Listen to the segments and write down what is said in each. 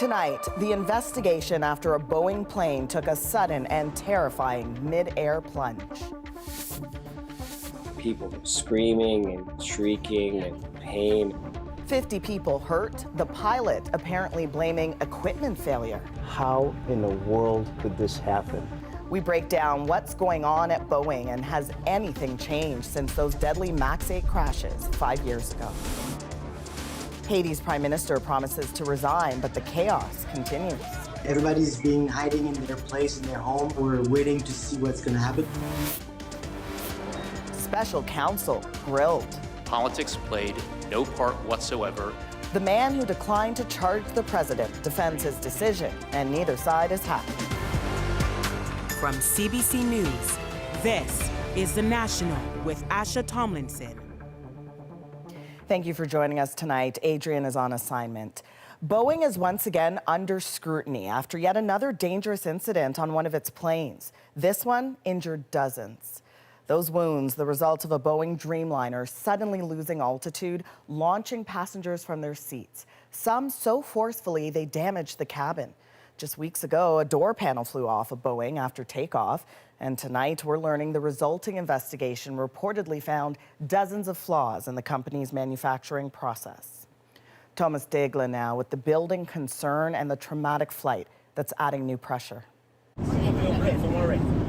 Tonight, the investigation after a Boeing plane took a sudden and terrifying mid-air plunge. People screaming and shrieking and pain. 50 people hurt, the pilot apparently blaming equipment failure. How in the world could this happen? We break down what's going on at Boeing and has anything changed since those deadly MAX 8 crashes 5 years ago. Haiti's prime minister promises to resign, but the chaos continues. Everybody's being hiding in their place, in their home. We're waiting to see what's going to happen. Special counsel grilled. Politics played no part whatsoever. The man who declined to charge the president defends his decision, and neither side is happy. From CBC News, this is The National with Asha Tomlinson. Thank you for joining us tonight. Adrian is on assignment. Boeing is once again under scrutiny after yet another dangerous incident on one of its planes. This one injured dozens. Those wounds, the result of a Boeing Dreamliner suddenly losing altitude, launching passengers from their seats. Some so forcefully they damaged the cabin. Just weeks ago, a door panel flew off of Boeing after takeoff. And tonight, we're learning the resulting investigation reportedly found dozens of flaws in the company's manufacturing process. Thomas Degla now with the building concern and the traumatic flight that's adding new pressure.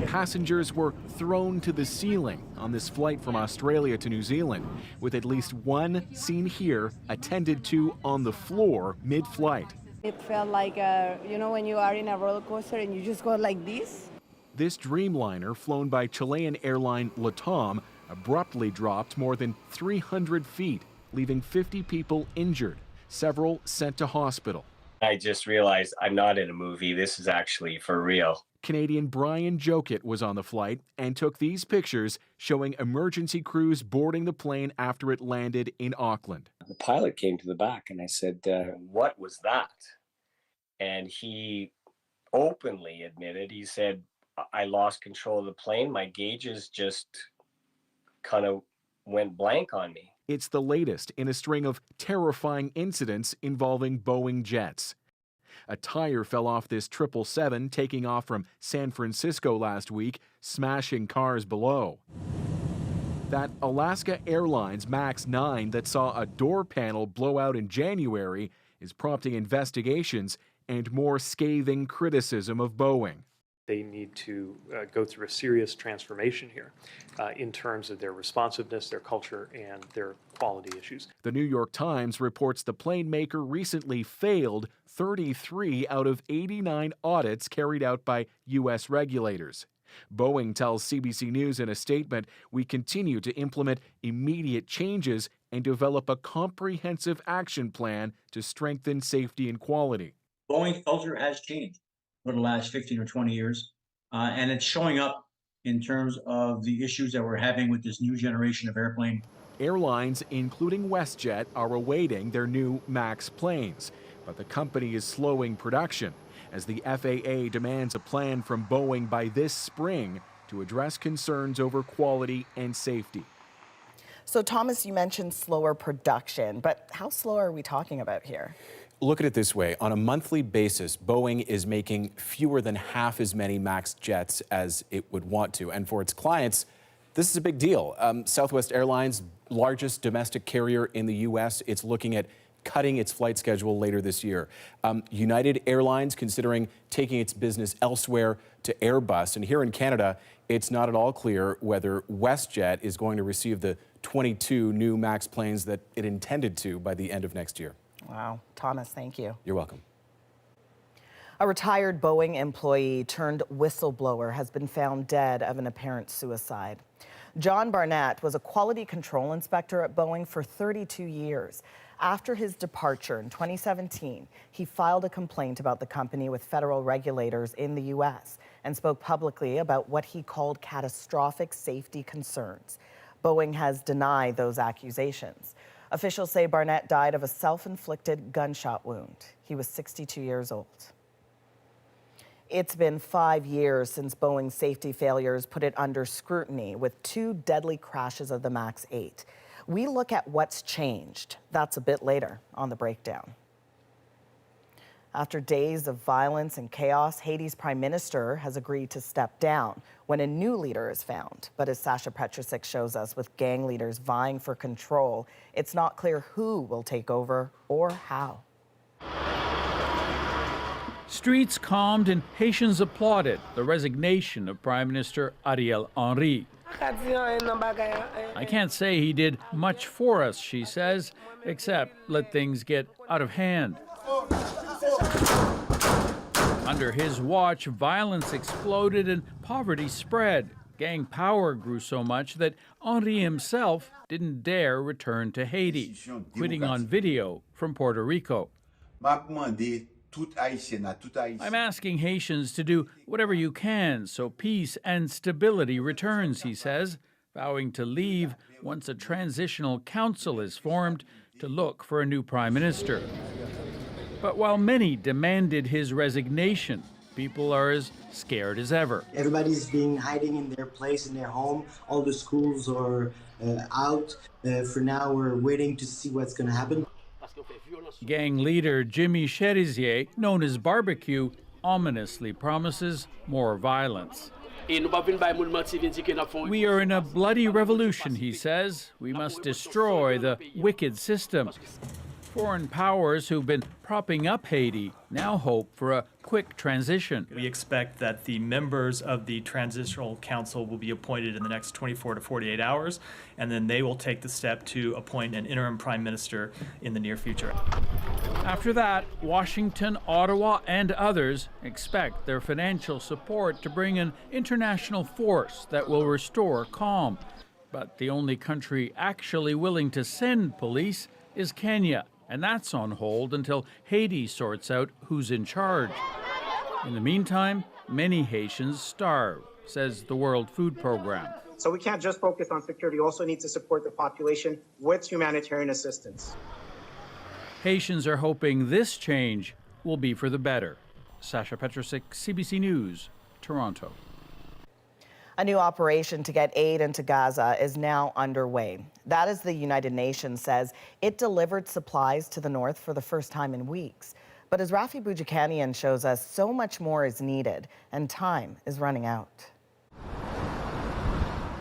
Passengers were thrown to the ceiling on this flight from Australia to New Zealand, with at least one seen here attended to on the floor mid-flight. It felt like, when you are in a roller coaster and you just go like this. This Dreamliner, flown by Chilean airline LATAM, abruptly dropped more than 300 feet, leaving 50 people injured, several sent to hospital. I just realized I'm not in a movie. This is actually for real. Canadian Brian Jokett was on the flight and took these pictures showing emergency crews boarding the plane after it landed in Auckland. The pilot came to the back and I said, what was that? And he openly admitted, he said, I lost control of the plane. My gauges just kind of went blank on me. It's the latest in a string of terrifying incidents involving Boeing jets. A tire fell off this 777 taking off from San Francisco last week, smashing cars below. That Alaska Airlines MAX 9 that saw a door panel blow out in January is prompting investigations and more scathing criticism of Boeing. They need to go through a serious transformation here in terms of their responsiveness, their culture, and their quality issues. The New York Times reports the plane maker recently failed 33 out of 89 audits carried out by U.S. regulators. Boeing tells CBC News in a statement, "We continue to implement immediate changes and develop a comprehensive action plan to strengthen safety and quality." Boeing's culture has changed over the last 15 or 20 years, and it's showing up in terms of the issues that we're having with this new generation of airplane. Airlines, including WestJet, are awaiting their new MAX planes, but the company is slowing production as the FAA demands a plan from Boeing by this spring to address concerns over quality and safety. So, Thomas, you mentioned slower production, but how slow are we talking about here? Look at it this way. On a monthly basis, Boeing is making fewer than half as many MAX jets as it would want to. And for its clients, this is a big deal. Southwest Airlines, largest domestic carrier in the U.S., it's looking at cutting its flight schedule later this year. United Airlines considering taking its business elsewhere to Airbus. And here in Canada, it's not at all clear whether WestJet is going to receive the 22 new MAX planes that it intended to by the end of next year. Wow. Thomas, thank you. You're welcome. A retired Boeing employee turned whistleblower has been found dead of an apparent suicide. John Barnett was a quality control inspector at Boeing for 32 years. After his departure in 2017, he filed a complaint about the company with federal regulators in the U.S. and spoke publicly about what he called catastrophic safety concerns. Boeing has denied those accusations. Officials say Barnett died of a self-inflicted gunshot wound. He was 62 years old. It's been 5 years since Boeing's safety failures put it under scrutiny with 2 deadly crashes of the MAX 8. We look at what's changed. That's a bit later on The Breakdown. After days of violence and chaos, Haiti's prime minister has agreed to step down when a new leader is found. But as Sasha Petrusik shows us, with gang leaders vying for control, it's not clear who will take over or how. Streets calmed and Haitians applauded the resignation of Prime Minister Ariel Henry. I can't say he did much for us, she says, except let things get out of hand. Under his watch, violence exploded and poverty spread. Gang power grew so much that Henry himself didn't dare return to Haiti, quitting on video from Puerto Rico. I'm asking Haitians to do whatever you can so peace and stability returns, he says, vowing to leave once a transitional council is formed to look for a new prime minister. But while many demanded his resignation, people are as scared as ever. Everybody's been hiding in their place, in their home. All the schools are out. For now, we're waiting to see what's going to happen. Gang leader Jimmy Cherizier, known as Barbecue, ominously promises more violence. We are in a bloody revolution, he says. We must destroy the wicked system. Foreign powers who've been propping up Haiti now hope for a quick transition. We expect that the members of the Transitional Council will be appointed in the next 24 to 48 hours, and then they will take the step to appoint an interim prime minister in the near future. After that, Washington, Ottawa, and others expect their financial support to bring an international force that will restore calm. But the only country actually willing to send police is Kenya. And that's on hold until Haiti sorts out who's in charge. In the meantime, many Haitians starve, says the World Food Program. So we can't just focus on security, we also need to support the population with humanitarian assistance. Haitians are hoping this change will be for the better. Sasha Petrusik, CBC News, Toronto. A new operation to get aid into Gaza is now underway. That, as the United Nations says, it delivered supplies to the north for the first time in weeks. But as Rafi Boudjikanian shows us, so much more is needed, and time is running out.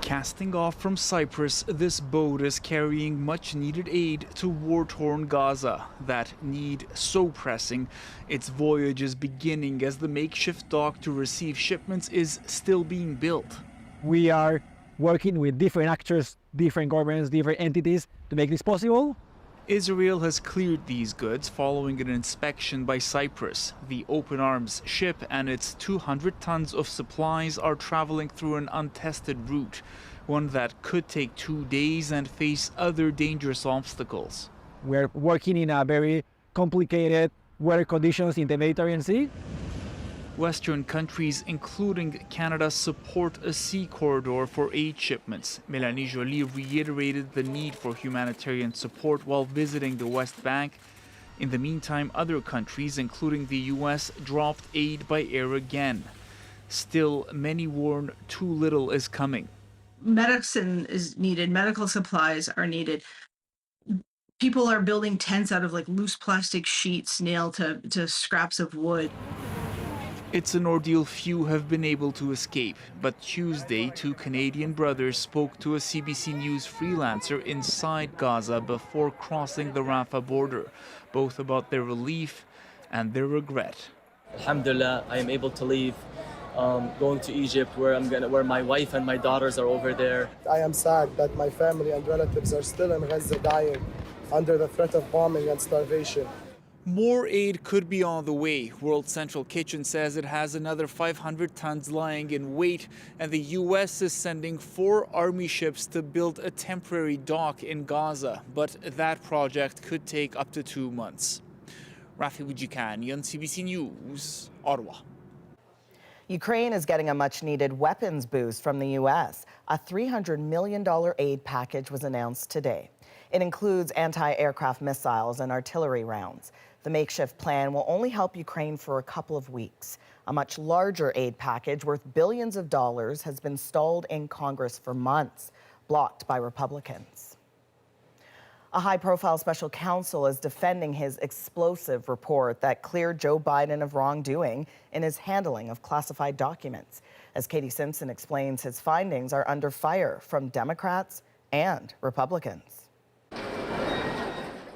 Casting off from Cyprus, this boat is carrying much-needed aid to war-torn Gaza. That need so pressing, its voyage is beginning as the makeshift dock to receive shipments is still being built. We are working with different actors, different governments, different entities to make this possible. Israel has cleared these goods following an inspection by Cyprus. The Open Arms ship and its 200 tons of supplies are traveling through an untested route, one that could take 2 days and face other dangerous obstacles. We're working in a very complicated weather conditions in the Mediterranean Sea. Western countries, including Canada, support a sea corridor for aid shipments. Mélanie Joly reiterated the need for humanitarian support while visiting the West Bank. In the meantime, other countries, including the U.S., dropped aid by air again. Still, many warn too little is coming. Medicine is needed, medical supplies are needed. People are building tents out of loose plastic sheets nailed to scraps of wood. It's an ordeal few have been able to escape, but Tuesday, 2 Canadian brothers spoke to a CBC News freelancer inside Gaza before crossing the Rafah border, both about their relief and their regret. Alhamdulillah, I am able to leave, going to Egypt, where my wife and my daughters are over there. I am sad that my family and relatives are still in Gaza dying under the threat of bombing and starvation. More aid could be on the way. World Central Kitchen says it has another 500 tons lying in wait, and the U.S. is sending 4 army ships to build a temporary dock in Gaza. But that project could take up to 2 months. Rafi Boudjikanian, CBC News, Ottawa. Ukraine is getting a much-needed weapons boost from the U.S. A $300 million aid package was announced today. It includes anti-aircraft missiles and artillery rounds. The makeshift plan will only help Ukraine for a couple of weeks. A much larger aid package worth billions of dollars has been stalled in Congress for months, blocked by Republicans. A high-profile special counsel is defending his explosive report that cleared Joe Biden of wrongdoing in his handling of classified documents. As Katie Simpson explains, his findings are under fire from Democrats and Republicans.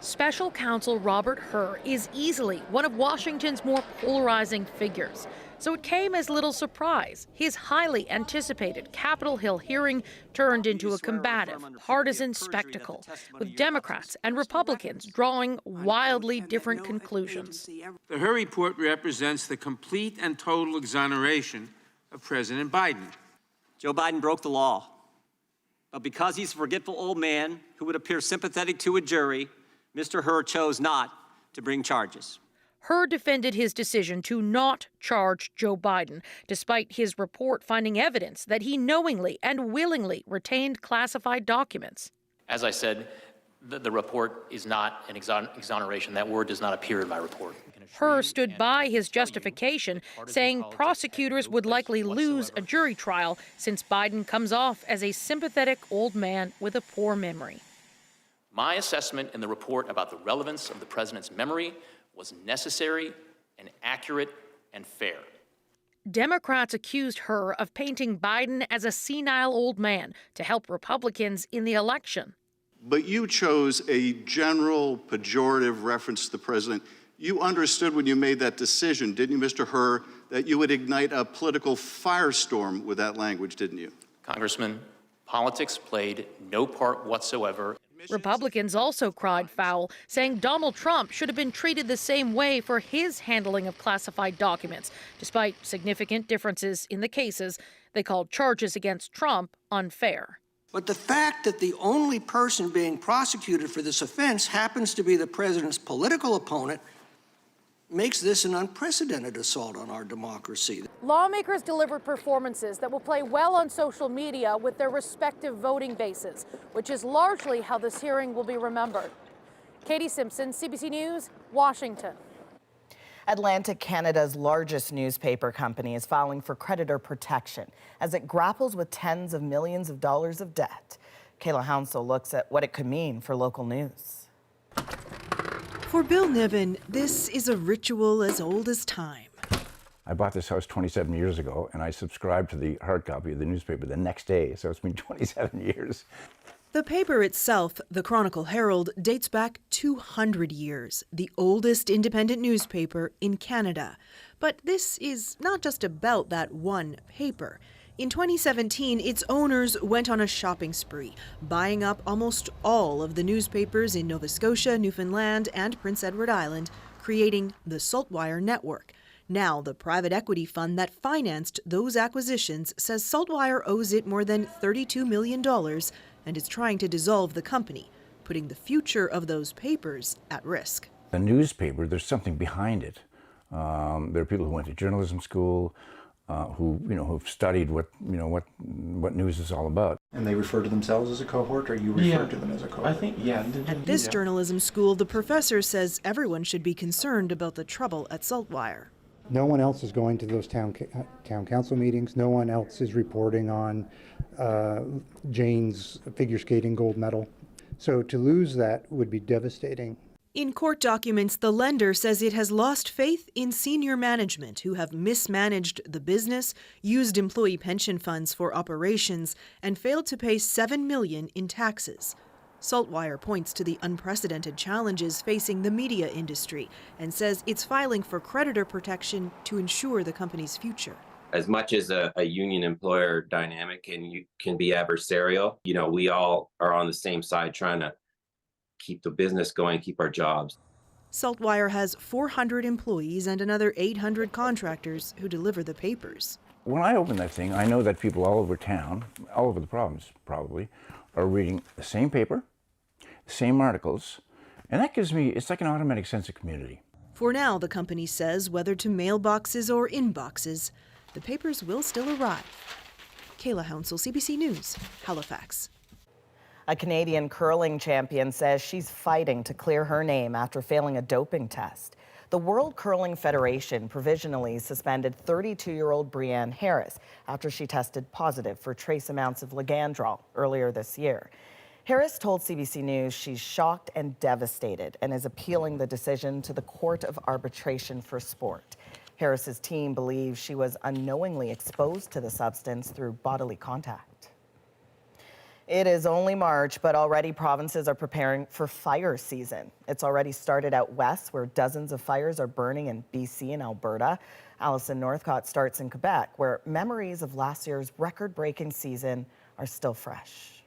Special counsel Robert Hur is easily one of Washington's more polarizing figures. So it came as little surprise. His highly anticipated Capitol Hill hearing turned into a combative, partisan spectacle, with Democrats and Republicans drawing wildly different conclusions. The Hur report represents the complete and total exoneration of President Biden. Joe Biden broke the law, but because he's a forgetful old man who would appear sympathetic to a jury, Mr. Hur chose not to bring charges. Hur defended his decision to not charge Joe Biden, despite his report finding evidence that he knowingly and willingly retained classified documents. As I said, the report is not an exoneration. That word does not appear in my report. Hur stood by his justification, saying prosecutors would likely lose a jury trial since Biden comes off as a sympathetic old man with a poor memory. My assessment in the report about the relevance of the president's memory was necessary and accurate and fair. Democrats accused Hur of painting Biden as a senile old man to help Republicans in the election. But you chose a general pejorative reference to the president. You understood when you made that decision, didn't you, Mr. Hur, that you would ignite a political firestorm with that language, didn't you? Congressman, politics played no part whatsoever. Republicans also cried foul, saying Donald Trump should have been treated the same way for his handling of classified documents, despite significant differences in the cases. They called charges against Trump unfair. But the fact that the only person being prosecuted for this offense happens to be the president's political opponent makes this an unprecedented assault on our democracy. Lawmakers delivered performances that will play well on social media with their respective voting bases, which is largely how this hearing will be remembered. Katie Simpson, CBC News, Washington. Atlantic Canada's largest newspaper company is filing for creditor protection as it grapples with tens of millions of dollars of debt. Kayla Hounsel looks at what it could mean for local news. For Bill Niven, this is a ritual as old as time. I bought this house 27 years ago, and I subscribed to the hard copy of the newspaper the next day, so it's been 27 years. The paper itself, the Chronicle Herald, dates back 200 years, the oldest independent newspaper in Canada. But this is not just about that one paper. In 2017, its owners went on a shopping spree, buying up almost all of the newspapers in Nova Scotia, Newfoundland, and Prince Edward Island, creating the SaltWire network. Now, the private equity fund that financed those acquisitions says SaltWire owes it more than $32 million and is trying to dissolve the company, putting the future of those papers at risk. The newspaper, there's something behind it. There are people who went to journalism school, who've studied what news is all about. And they refer to themselves as a cohort, or you refer to them as a cohort? I think, yeah. At this journalism school, the professor says everyone should be concerned about the trouble at SaltWire. No one else is going to those town council meetings. No one else is reporting on Jane's figure skating gold medal. So to lose that would be devastating. In court documents, the lender says it has lost faith in senior management who have mismanaged the business, used employee pension funds for operations, and failed to pay $7 million in taxes. SaltWire points to the unprecedented challenges facing the media industry and says it's filing for creditor protection to ensure the company's future. As much as a union-employer dynamic can be adversarial, we all are on the same side trying to keep the business going, keep our jobs. SaltWire has 400 employees and another 800 contractors who deliver the papers. When I open that thing, I know that people all over town, all over the province probably, are reading the same paper, the same articles, and that gives me, it's like an automatic sense of community. For now, the company says, whether to mailboxes or inboxes, the papers will still arrive. Kayla Hounsel, CBC News, Halifax. A Canadian curling champion says she's fighting to clear her name after failing a doping test. The World Curling Federation provisionally suspended 32-year-old Brianne Harris after she tested positive for trace amounts of Ligandrol earlier this year. Harris told CBC News she's shocked and devastated and is appealing the decision to the Court of Arbitration for Sport. Harris's team believes she was unknowingly exposed to the substance through bodily contact. It is only March, but already provinces are preparing for fire season. It's already started out west, where dozens of fires are burning in BC and Alberta. Alison Northcott starts in Quebec, where memories of last year's record-breaking season are still fresh.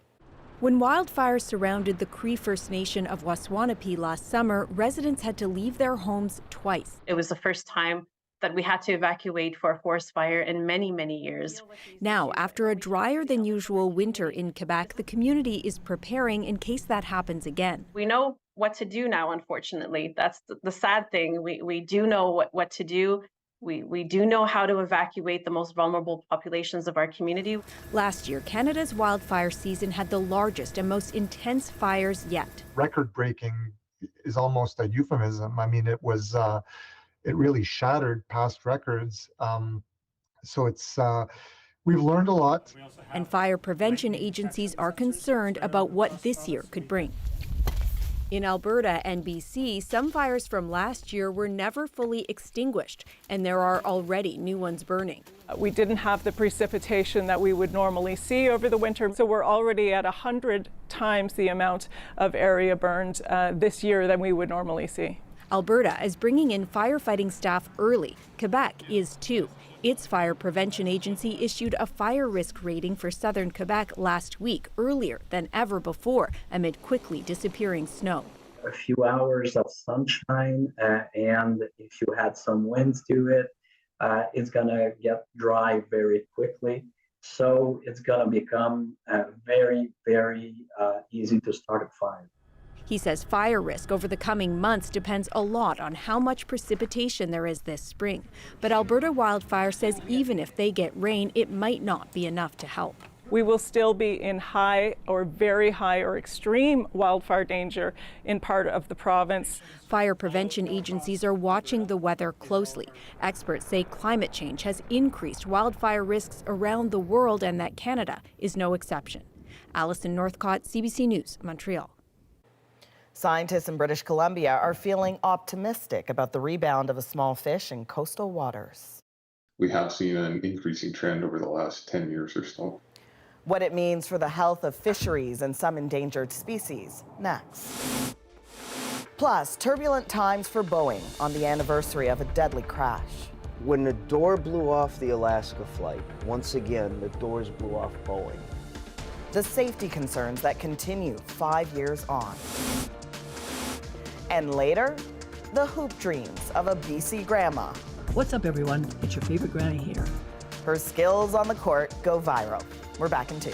When wildfires surrounded the Cree First Nation of Waswanipi last summer, residents had to leave their homes twice. It was the first time that we had to evacuate for a forest fire in many, many years. Now, after a drier than usual winter in Quebec, the community is preparing in case that happens again. We know what to do now, unfortunately. That's the sad thing. We do know what to do. We do know how to evacuate the most vulnerable populations of our community. Last year, Canada's wildfire season had the largest and most intense fires yet. Record-breaking is almost a euphemism. I mean, it was, it really shattered past records. So it's, we've learned a lot. And fire prevention agencies are concerned about what this year could bring. In Alberta and BC, some fires from last year were never fully extinguished, and there are already new ones burning. We didn't have the precipitation that we would normally see over the winter, so we're already at 100 times the amount of area burned this year than we would normally see. Alberta is bringing in firefighting staff early. Quebec is too. Its fire prevention agency issued a fire risk rating for southern Quebec last week, earlier than ever before, amid quickly disappearing snow. A few hours of sunshine, and if you had some winds to it, it's going to get dry very quickly. So it's going to become very, very easy to start a fire. He says fire risk over the coming months depends a lot on how much precipitation there is this spring. But Alberta Wildfire says even if they get rain, it might not be enough to help. We will still be in high or very high or extreme wildfire danger in part of the province. Fire prevention agencies are watching the weather closely. Experts say climate change has increased wildfire risks around the world and that Canada is no exception. Alison Northcott, CBC News, Montreal. Scientists in British Columbia are feeling optimistic about the rebound of a small fish in coastal waters. We have seen an increasing trend over the last 10 years or so. What it means for the health of fisheries and some endangered species, next. Plus, turbulent times for Boeing on the anniversary of a deadly crash. When the door blew off the Alaska flight, once again, the doors blew off Boeing. The safety concerns that continue 5 years on. And later, the hoop dreams of a BC grandma. What's up, everyone? It's your favorite granny here. Her skills on the court go viral. We're back in 2.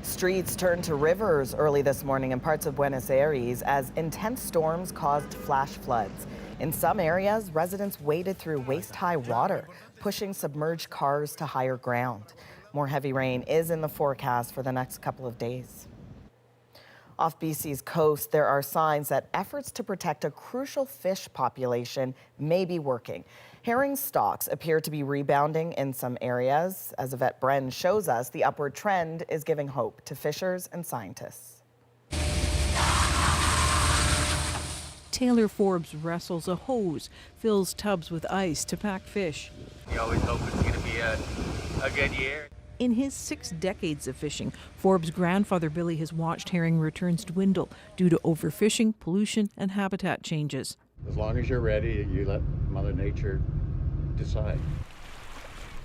Streets turned to rivers early this morning in parts of Buenos Aires as intense storms caused flash floods. In some areas, residents waded through waist-high water, pushing submerged cars to higher ground. More heavy rain is in the forecast for the next couple of days. Off BC's coast, there are signs that efforts to protect a crucial fish population may be working. Herring stocks appear to be rebounding in some areas. As Yvette Bren shows us, the upward trend is giving hope to fishers and scientists. Taylor Forbes wrestles a hose, fills tubs with ice to pack fish. You always hope it's going to be a good year. In his 6 decades of fishing, Forbes' grandfather Billy has watched herring returns dwindle due to overfishing, pollution, and habitat changes. As long as you're ready, you let Mother Nature decide.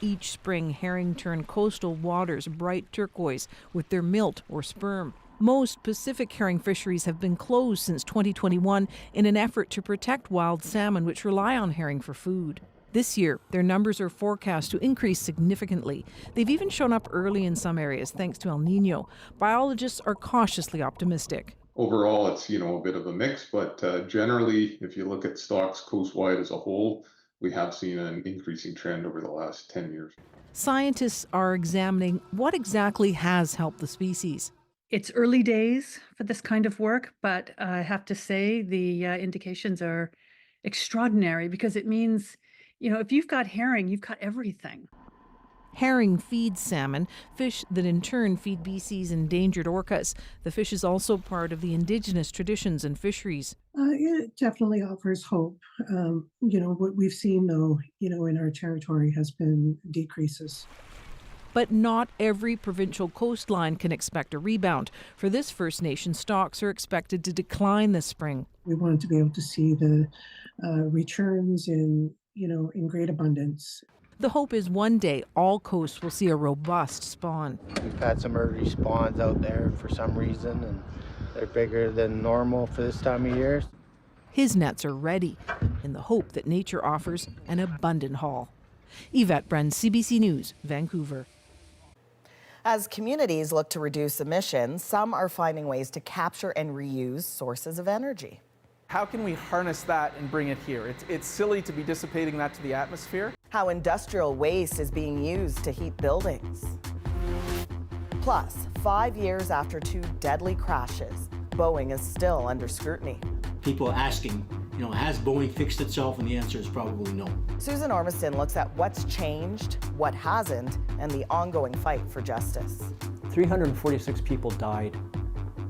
Each spring, herring turn coastal waters bright turquoise with their milt or sperm. Most Pacific herring fisheries have been closed since 2021 in an effort to protect wild salmon, which rely on herring for food. This year, their numbers are forecast to increase significantly. They've even shown up early in some areas thanks to El Nino. Biologists are cautiously optimistic. Overall, it's a bit of a mix, but generally, if you look at stocks coastwide as a whole, we have seen an increasing trend over the last 10 years. Scientists are examining what exactly has helped the species. It's early days for this kind of work, but I have to say the indications are extraordinary because it means, if you've got herring, you've got everything. Herring feeds salmon, fish that in turn feed BC's endangered orcas. The fish is also part of the indigenous traditions and fisheries. It definitely offers hope. What we've seen, though, in our territory has been decreases. But not every provincial coastline can expect a rebound. For this First Nation, stocks are expected to decline this spring. We wanted to be able to see the returns in great abundance. The hope is one day all coasts will see a robust spawn. We've had some early spawns out there for some reason, and they're bigger than normal for this time of year. His nets are ready in the hope that nature offers an abundant haul. Yvette Brenn, CBC News, Vancouver. As communities look to reduce emissions, some are finding ways to capture and reuse sources of energy. How can we harness that and bring it here? It's silly to be dissipating that to the atmosphere. How industrial waste is being used to heat buildings. Plus, 5 years after 2 deadly crashes, Boeing is still under scrutiny. People are asking, has Boeing fixed itself? And the answer is probably no. Susan Ormiston looks at what's changed, what hasn't, and the ongoing fight for justice. 346 people died,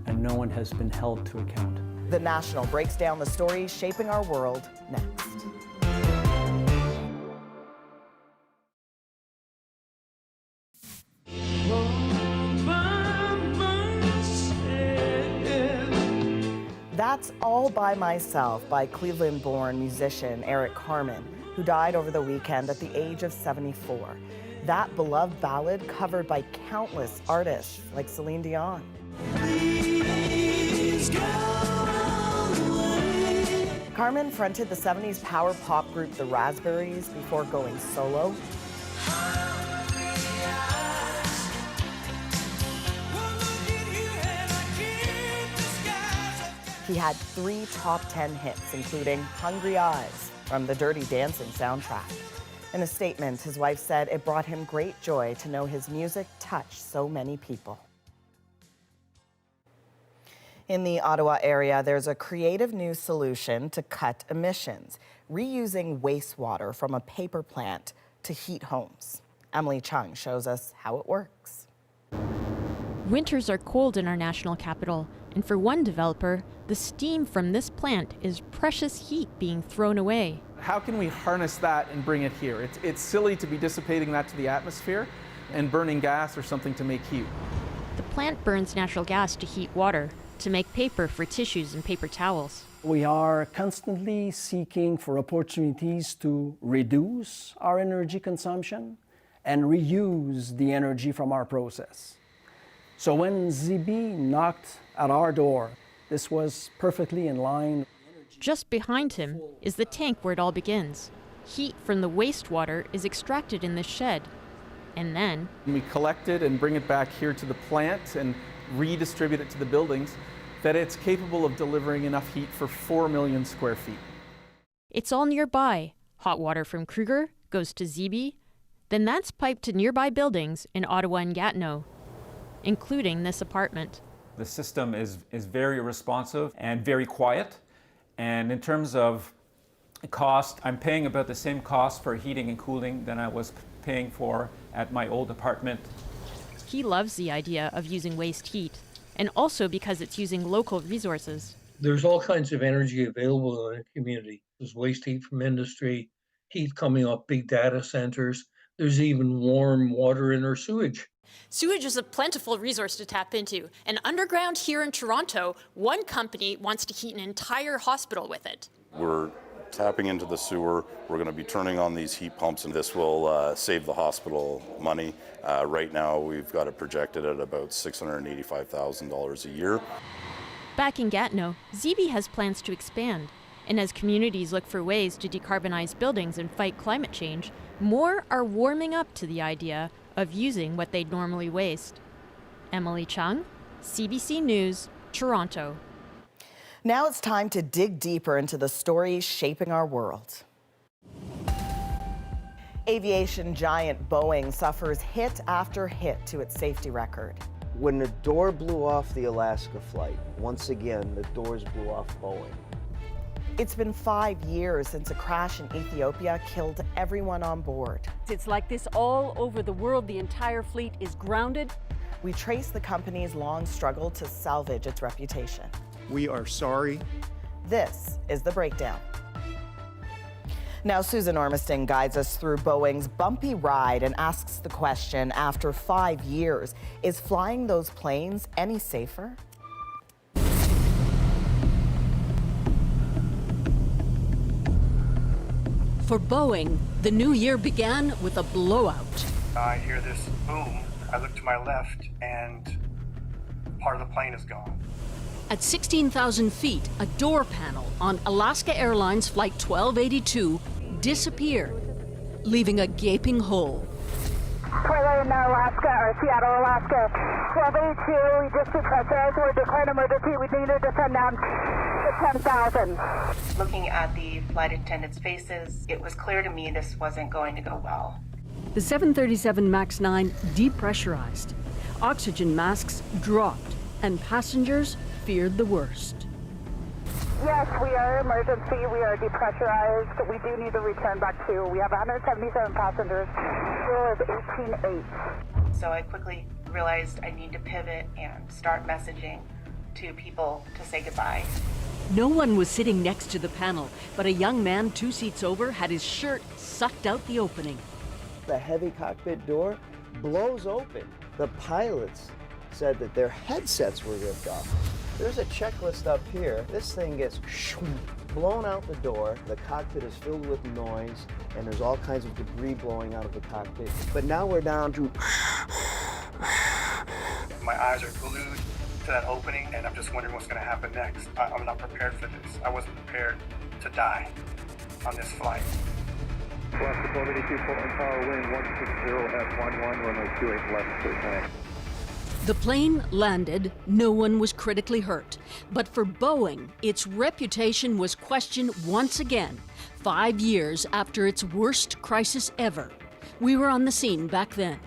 and no one has been held to account. The National breaks down the stories shaping our world next. That's All by Myself by Cleveland-born musician Eric Carmen, who died over the weekend at the age of 74. That beloved ballad covered by countless artists like Celine Dion. Carmen fronted the 70s power pop group The Raspberries before going solo. He had 3 top 10 hits, including Hungry Eyes from the Dirty Dancing soundtrack. In a statement, his wife said it brought him great joy to know his music touched so many people. In the Ottawa area, there's a creative new solution to cut emissions, reusing wastewater from a paper plant to heat homes. Emily Chung shows us how it works. Winters are cold in our national capital, and for one developer, the steam from this plant is precious heat being thrown away. How can we harness that and bring it here? It's silly to be dissipating that to the atmosphere and burning gas or something to make heat. The plant burns natural gas to heat water, to make paper for tissues and paper towels. We are constantly seeking for opportunities to reduce our energy consumption and reuse the energy from our process. So when ZB knocked at our door, this was perfectly in line. Just behind him is the tank where it all begins. Heat from the wastewater is extracted in this shed. And then we collect it and bring it back here to the plant and redistribute it to the buildings, that it's capable of delivering enough heat for 4 million square feet. It's all nearby. Hot water from Kruger goes to ZB, then that's piped to nearby buildings in Ottawa and Gatineau, including this apartment. The system is very responsive and very quiet. And in terms of cost, I'm paying about the same cost for heating and cooling than I was paying for at my old apartment. He loves the idea of using waste heat, and also because it's using local resources. There's all kinds of energy available in a community. There's waste heat from industry, heat coming off big data centers. There's even warm water in our sewage. Sewage is a plentiful resource to tap into, and underground here in Toronto, one company wants to heat an entire hospital with it. We're tapping into the sewer. We're going to be turning on these heat pumps, and this will save the hospital money. Right now, we've got it projected at about $685,000 a year. Back in Gatineau, ZB has plans to expand. And as communities look for ways to decarbonize buildings and fight climate change, more are warming up to the idea of using what they'd normally waste. Emily Chung, CBC News, Toronto. Now it's time to dig deeper into the stories shaping our world. Aviation giant Boeing suffers hit after hit to its safety record. When the door blew off the Alaska flight, once again, the doors blew off Boeing. It's been 5 years since a crash in Ethiopia killed everyone on board. It's like this all over the world. The entire fleet is grounded. We trace the company's long struggle to salvage its reputation. We are sorry. This is The Breakdown. Now, Susan Ormiston guides us through Boeing's bumpy ride and asks the question, after 5 years, is flying those planes any safer? For Boeing, the new year began with a blowout. I hear this boom. I look to my left, and part of the plane is gone. At 16,000 feet, a door panel on Alaska Airlines Flight 1282 disappeared, leaving a gaping hole. Twilight in Alaska, or Seattle, Alaska. 1282, we just depressurized. We're declaring emergency. We need to descend down to 10,000. Looking at the flight attendants' faces, it was clear to me this wasn't going to go well. The 737 MAX 9 depressurized. Oxygen masks dropped, and passengers feared the worst. Yes, we are emergency. We are depressurized. We do need to return back to. We have 177 passengers. Fuel is 18.8. So I quickly realized I need to pivot and start messaging to people to say goodbye. No one was sitting next to the panel, but a young man 2 seats over had his shirt sucked out the opening. The heavy cockpit door blows open. The pilots said that their headsets were ripped off. There's a checklist up here. This thing gets blown out the door. The cockpit is filled with noise, and there's all kinds of debris blowing out of the cockpit. But now we're down to... My eyes are glued to that opening, and I'm just wondering what's going to happen next. I'm not prepared for this. I wasn't prepared to die on this flight. Alaska 1282, Portland Tower, wind 160, F11, runway 28 left, clear connect. The plane landed, no one was critically hurt. But for Boeing, its reputation was questioned once again, 5 years after its worst crisis ever. We were on the scene back then.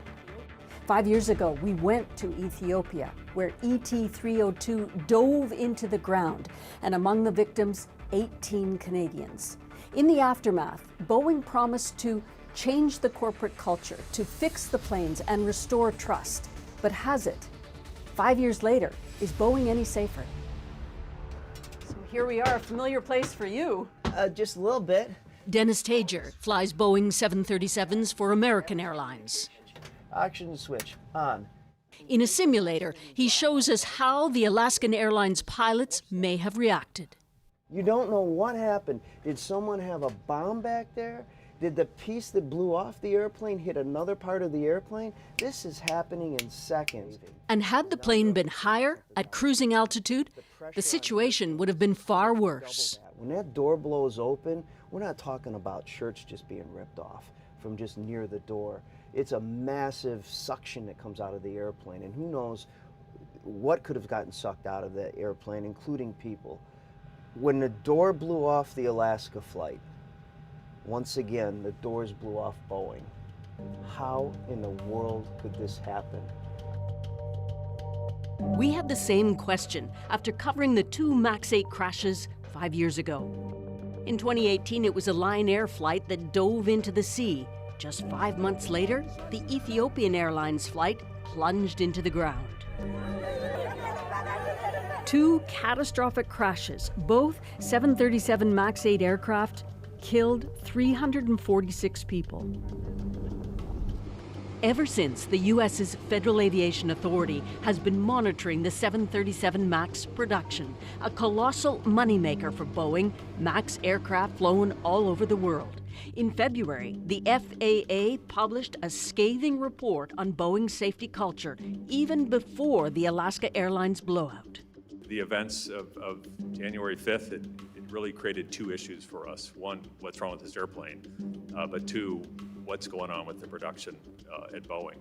5 years ago, we went to Ethiopia, where ET-302 dove into the ground, and among the victims, 18 Canadians. In the aftermath, Boeing promised to change the corporate culture, to fix the planes and restore trust. But has it? 5 years later, is Boeing any safer? So here we are, a familiar place for you. Just a little bit. Dennis Tager flies Boeing 737s for American Airlines. Oxygen switch on. In a simulator, he shows us how the Alaskan Airlines pilots may have reacted. You don't know what happened. Did someone have a bomb back there? Did the piece that blew off the airplane hit another part of the airplane? This is happening in seconds. And had the plane been higher, at cruising altitude, the situation would have been far worse. When that door blows open, we're not talking about shirts just being ripped off from just near the door. It's a massive suction that comes out of the airplane, and who knows what could have gotten sucked out of the airplane, including people. When the door blew off the Alaska flight, once again, the doors blew off Boeing. How in the world could this happen? We had the same question after covering the 2 MAX 8 crashes 5 years ago. In 2018, it was a Lion Air flight that dove into the sea. Just 5 months later, the Ethiopian Airlines flight plunged into the ground. 2 catastrophic crashes, both 737 MAX 8 aircraft, killed 346 people. Ever since, the U.S.'s Federal Aviation Authority has been monitoring the 737 MAX production, a colossal moneymaker for Boeing, MAX aircraft flown all over the world. In February, the FAA published a scathing report on Boeing's safety culture, even before the Alaska Airlines blowout. The events of January 5th, it really created 2 issues for us. One, what's wrong with this airplane? But 2, what's going on with the production at Boeing?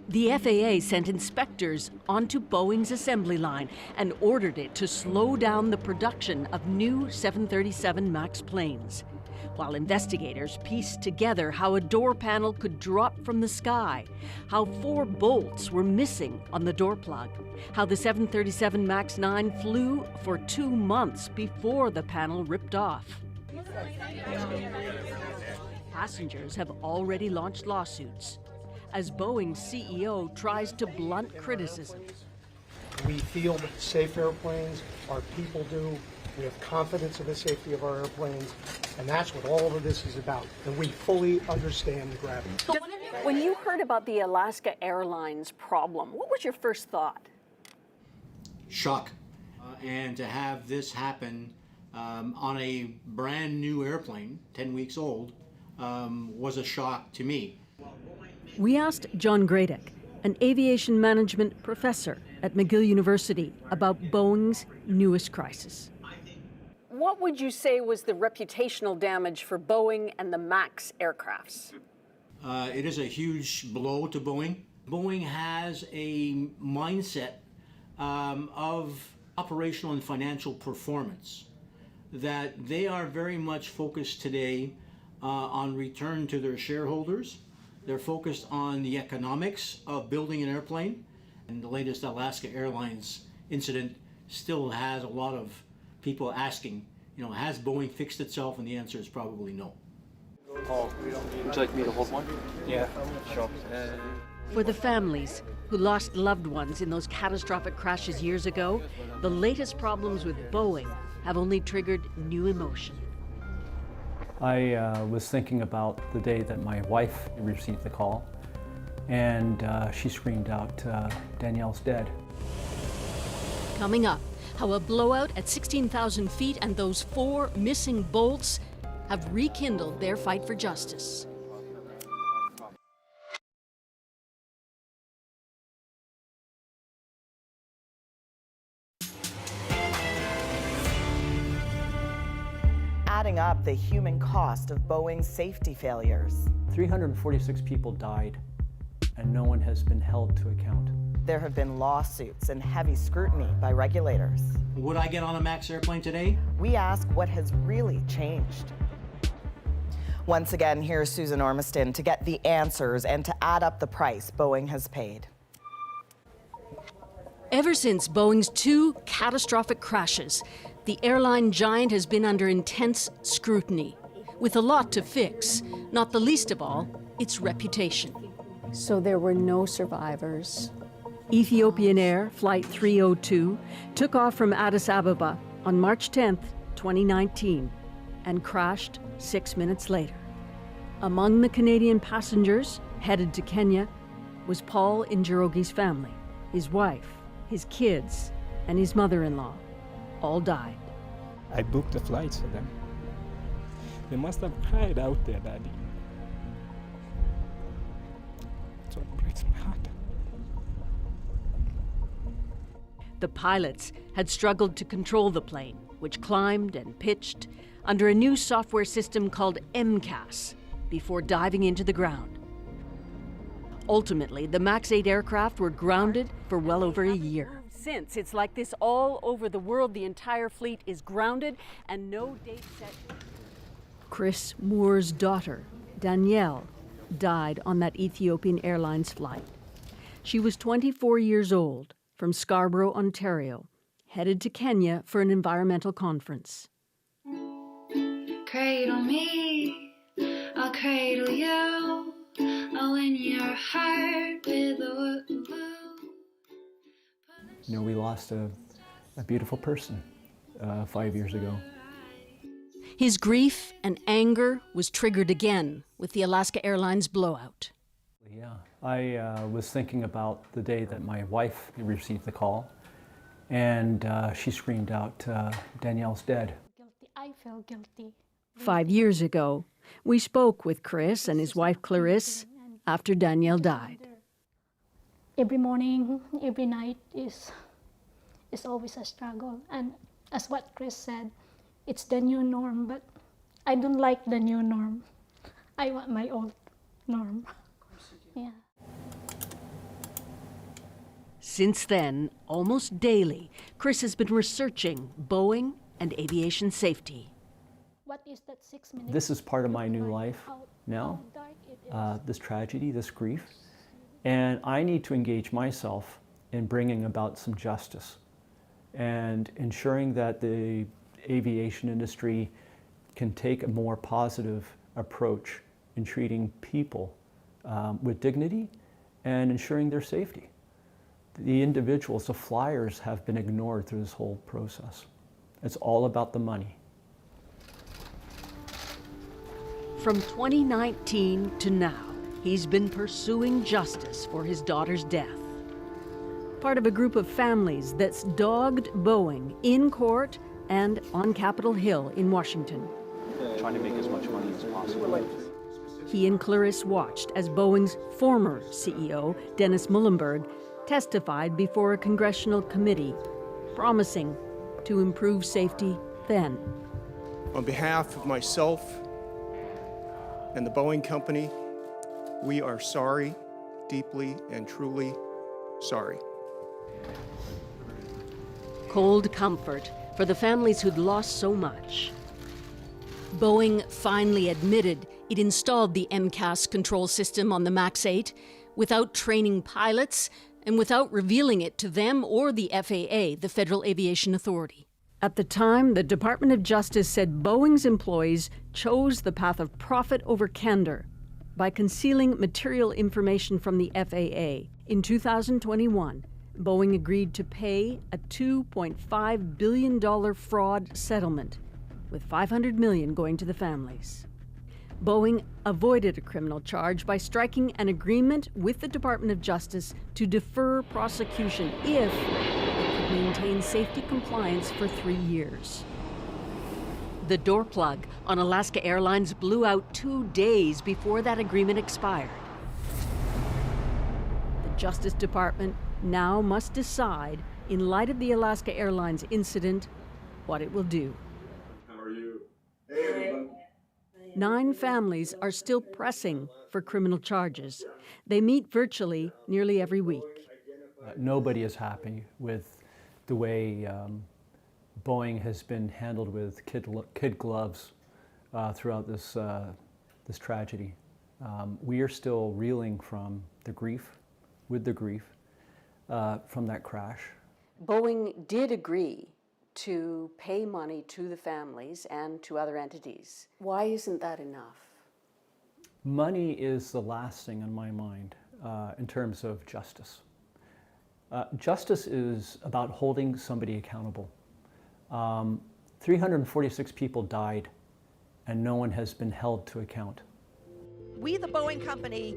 The FAA sent inspectors onto Boeing's assembly line and ordered it to slow down the production of new 737 MAX planes. while investigators pieced together how a door panel could drop from the sky, how 4 bolts were missing on the door plug, how the 737 MAX 9 flew for 2 months before the panel ripped off. Passengers have already launched lawsuits as Boeing's CEO tries to blunt criticism. We feel safe airplanes, our people do. We have confidence in the safety of our airplanes, and that's what all of this is about. And we fully understand the gravity. When you heard about the Alaska Airlines problem, what was your first thought? Shock. And to have this happen on a brand new airplane, 10 weeks old, was a shock to me. We asked John Gradek, an aviation management professor at McGill University, about Boeing's newest crisis. What would you say was the reputational damage for Boeing and the MAX aircrafts? It is a huge blow to Boeing. Boeing has a mindset of operational and financial performance, that they are very much focused today on return to their shareholders. They're focused on the economics of building an airplane. And the latest Alaska Airlines incident still has a lot of people asking, has Boeing fixed itself? And the answer is probably no. Would you like me to hold one? Yeah, sure. For the families who lost loved ones in those catastrophic crashes years ago, the latest problems with Boeing have only triggered new emotion. I was thinking about the day that my wife received the call, and she screamed out, "Danielle's dead." Coming up, how a blowout at 16,000 feet and those 4 missing bolts have rekindled their fight for justice. Adding up the human cost of Boeing's safety failures. 346 people died, and no one has been held to account. There have been lawsuits and heavy scrutiny by regulators. Would I get on a MAX airplane today? We ask what has really changed. Once again, here's Susan Ormiston to get the answers and to add up the price Boeing has paid. Ever since Boeing's 2 catastrophic crashes, the airline giant has been under intense scrutiny, with a lot to fix, not the least of all, its reputation. So there were no survivors. Ethiopian Air Flight 302 took off from Addis Ababa on March 10, 2019, and crashed 6 minutes later. Among the Canadian passengers headed to Kenya was Paul Njoroge's family, his wife, his kids, and his mother-in-law. All died. I booked the flights for them. They must have cried out there, Daddy. So it breaks my heart. The pilots had struggled to control the plane, which climbed and pitched under a new software system called MCAS before diving into the ground. Ultimately, the MAX 8 aircraft were grounded for well over a year. Since it's like this all over the world, the entire fleet is grounded and no date set. Chris Moore's daughter, Danielle, died on that Ethiopian Airlines flight. She was 24 years old, from Scarborough, Ontario, headed to Kenya for an environmental conference. Cradle me, I'll cradle you, I'll win your heart with a woo. We lost a beautiful person 5 years ago. His grief and anger was triggered again with the Alaska Airlines blowout. Yeah, I was thinking about the day that my wife received the call, and she screamed out, "Danielle's dead." Guilty. I feel guilty. 5 years ago, we spoke with Chris and his wife Clarisse after Danielle died. Every morning, every night is always a struggle. And as what Chris said, it's the new norm, but I don't like the new norm. I want my old norm. Yeah. Since then, almost daily, Chris has been researching Boeing and aviation safety. what is that 6 minutes? This is part of my new life now, this tragedy, this grief. And I need to engage myself in bringing about some justice and ensuring that the aviation industry can take a more positive approach in treating people with dignity and ensuring their safety. The individuals, the flyers, have been ignored through this whole process. It's all about the money. From 2019 to now, he's been pursuing justice for his daughter's death. Part of a group of families that's dogged Boeing in court and on Capitol Hill in Washington. Trying to make as much money as possible. He and Clarice watched as Boeing's former CEO, Dennis Muhlenberg, testified before a congressional committee, promising to improve safety then. On behalf of myself and the Boeing Company, we are sorry, deeply and truly sorry. Cold comfort for the families who'd lost so much. Boeing finally admitted it installed the MCAS control system on the MAX 8 without training pilots and without revealing it to them or the FAA, the Federal Aviation Authority. At the time, the Department of Justice said Boeing's employees chose the path of profit over candor by concealing material information from the FAA. In 2021, Boeing agreed to pay a $2.5 billion fraud settlement, with $500 million going to the families. Boeing avoided a criminal charge by striking an agreement with the Department of Justice to defer prosecution if it could maintain safety compliance for 3 years. The door plug on Alaska Airlines blew out 2 days before that agreement expired. The Justice Department now must decide, in light of the Alaska Airlines incident, what it will do. How are you? Hey, everyone. 9 families are still pressing for criminal charges. They meet virtually nearly every week. Nobody is happy with the way Boeing has been handled with kid gloves throughout this tragedy. We are still reeling from the grief, from that crash. Boeing did agree to pay money to the families and to other entities. Why isn't that enough? Money is the last thing on my mind in terms of justice. Justice is about holding somebody accountable. 346 people died and no one has been held to account. We, the Boeing Company,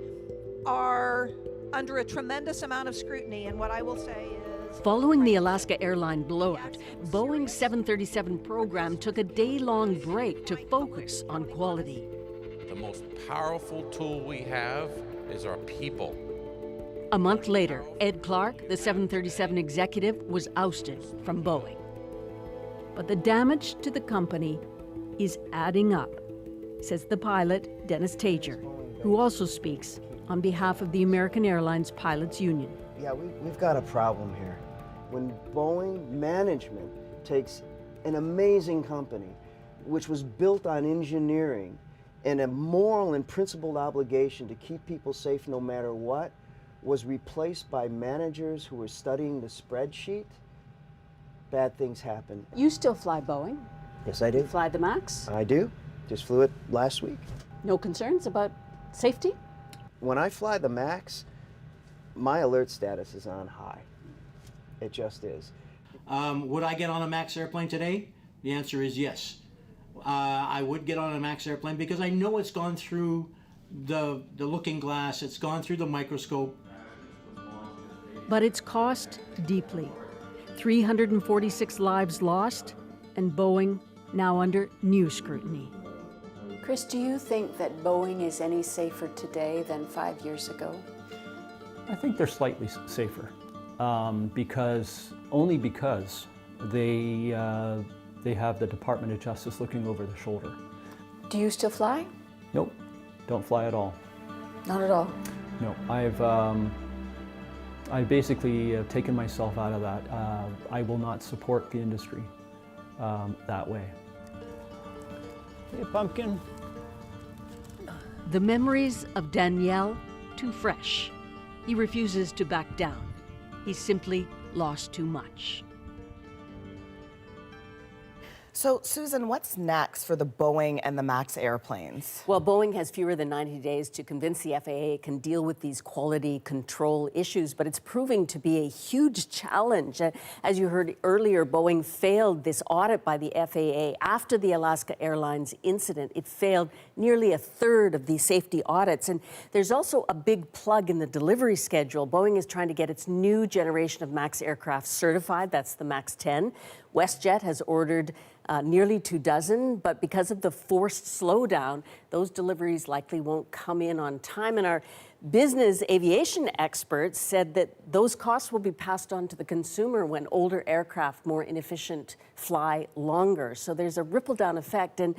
are under a tremendous amount of scrutiny, and what I will say is... Following the Alaska Airline blowout, Boeing's 737 program took a day-long break to focus on quality. The most powerful tool we have is our people. A month later, Ed Clark, the 737 executive, was ousted from Boeing. But the damage to the company is adding up, says the pilot, Dennis Tager, who also speaks on behalf of the American Airlines Pilots Union. Yeah, we've got a problem here. When Boeing management takes an amazing company, which was built on engineering and a moral and principled obligation to keep people safe no matter what, was replaced by managers who were studying the spreadsheet, bad things happen. You still fly Boeing? Yes, I do. You fly the MAX? I do. Just flew it last week. No concerns about safety? When I fly the MAX, my alert status is on high. It just is. Would I get on a MAX airplane today? The answer is yes. I would get on a MAX airplane because I know it's gone through the looking glass, it's gone through the microscope. But it's cost deeply. 346 lives lost, and Boeing now under new scrutiny. Chris, do you think that Boeing is any safer today than 5 years ago? I think they're slightly safer, because they have the Department of Justice looking over their shoulder. Do you still fly? Nope, don't fly at all. Not at all? No, I've basically taken myself out of that. I will not support the industry that way. Hey, pumpkin. The memories of Danielle, too fresh. He refuses to back down. He's simply lost too much. So, Susan, what's next for the Boeing and the MAX airplanes? Well, Boeing has fewer than 90 days to convince the FAA it can deal with these quality control issues, but it's proving to be a huge challenge. As you heard earlier, Boeing failed this audit by the FAA after the Alaska Airlines incident. It failed nearly a third of these safety audits. And there's also a big plug in the delivery schedule. Boeing is trying to get its new generation of MAX aircraft certified. That's the MAX 10. WestJet has ordered nearly 24, but because of the forced slowdown, those deliveries likely won't come in on time. And our business aviation experts said that those costs will be passed on to the consumer when older aircraft, more inefficient, fly longer. So there's a ripple-down effect. And,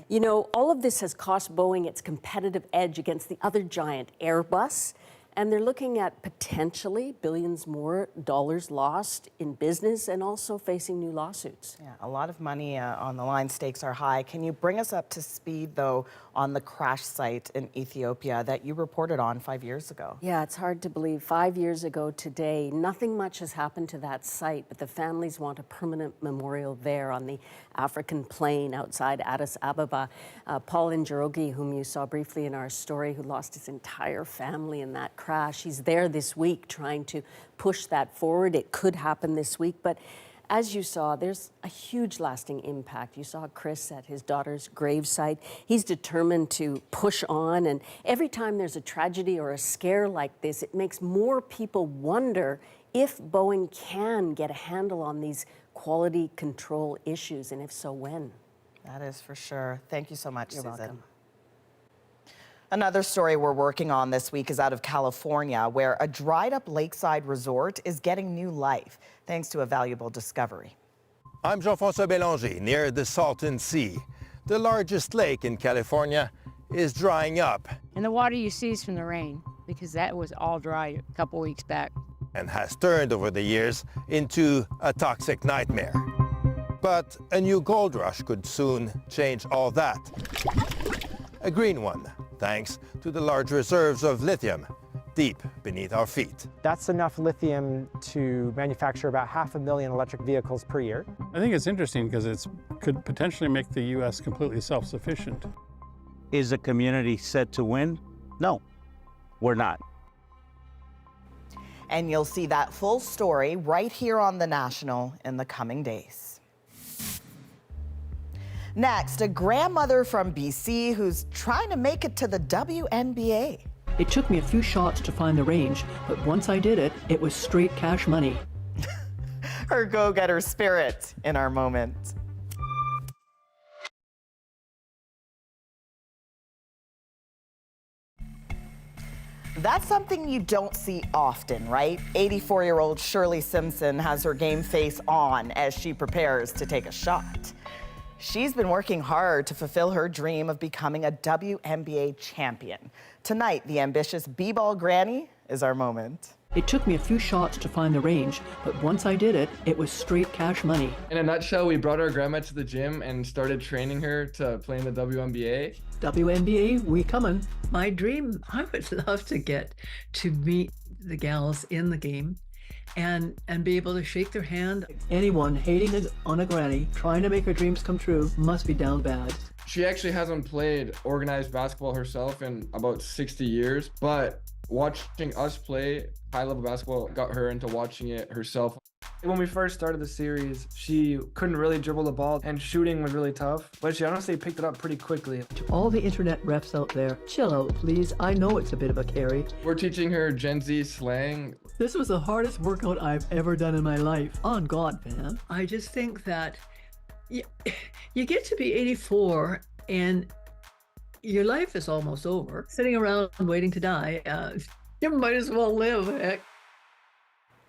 you know, all of this has cost Boeing its competitive edge against the other giant, Airbus. And they're looking at potentially billions more dollars lost in business and also facing new lawsuits. Yeah, a lot of money on the line. Stakes are high. Can you bring us up to speed, though, on the crash site in Ethiopia that you reported on 5 years ago? Yeah, it's hard to believe. 5 years ago today, nothing much has happened to that site, but the families want a permanent memorial there on the African plain outside Addis Ababa. Paul Njoroge, whom you saw briefly in our story, who lost his entire family in that crash, he's there this week trying to push that forward. It could happen this week, but as you saw, there's a huge lasting impact. You saw Chris at his daughter's gravesite. He's determined to push on, and every time there's a tragedy or a scare like this, it makes more people wonder if Boeing can get a handle on these quality control issues, and if so, when. That is for sure. Thank you so much, You're Susan. welcome. Another story we're working on this week is out of California, where a dried-up lakeside resort is getting new life, thanks to a valuable discovery. I'm Jean-François Bélanger, near the Salton Sea. The largest lake in California is drying up. And the water you see is from the rain, because that was all dry a couple weeks back. And has turned over the years into a toxic nightmare. But a new gold rush could soon change all that. A green one, thanks to the large reserves of lithium deep beneath our feet. That's enough lithium to manufacture about 500,000 electric vehicles per year. I think it's interesting because it could potentially make the U.S. completely self-sufficient. Is the community set to win? No, we're not. And you'll see that full story right here on The National in the coming days. Next, a grandmother from BC who's trying to make it to the WNBA. It took me a few shots to find the range, but once I did it, it was straight cash money. Her go-getter spirit in our moment. That's something you don't see often, right? 84-year-old Shirley Simpson has her game face on as she prepares to take a shot. She's been working hard to fulfill her dream of becoming a WNBA champion. Tonight, the ambitious b-ball granny is our moment. It took me a few shots to find the range, but once I did it, it was straight cash money. In a nutshell, we brought our grandma to the gym and started training her to play in the WNBA. WNBA, we coming. My dream, I would love to get to meet the gals in the game and be able to shake their hand. Anyone hating on a granny, trying to make her dreams come true, must be down bad. She actually hasn't played organized basketball herself in about 60 years, but watching us play high-level basketball got her into watching it herself. When we first started the series, she couldn't really dribble the ball and shooting was really tough, but she honestly picked it up pretty quickly. To all the internet refs out there, chill out, please. I know it's a bit of a carry. We're teaching her Gen Z slang. This was the hardest workout I've ever done in my life. On God, man. I just think that you get to be 84 and your life is almost over. Sitting around waiting to die, you might as well live, heck.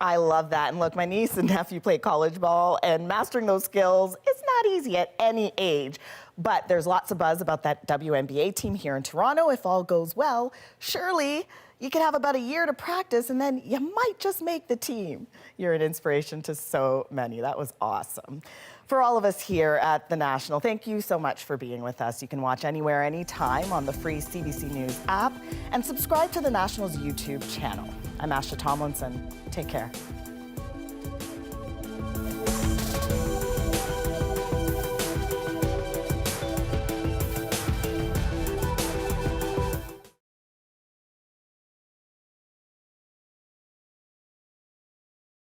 I love that. And look, my niece and nephew play college ball, and mastering those skills is not easy at any age. But there's lots of buzz about that WNBA team here in Toronto. If all goes well, Shirley, You could have about a year to practice and then you might just make the team. You're an inspiration to so many. That was awesome. For all of us here at the National, thank you so much for being with us. You can watch anywhere, anytime on the free CBC News app and subscribe to the National's YouTube channel. I'm Asha Tomlinson. Take care.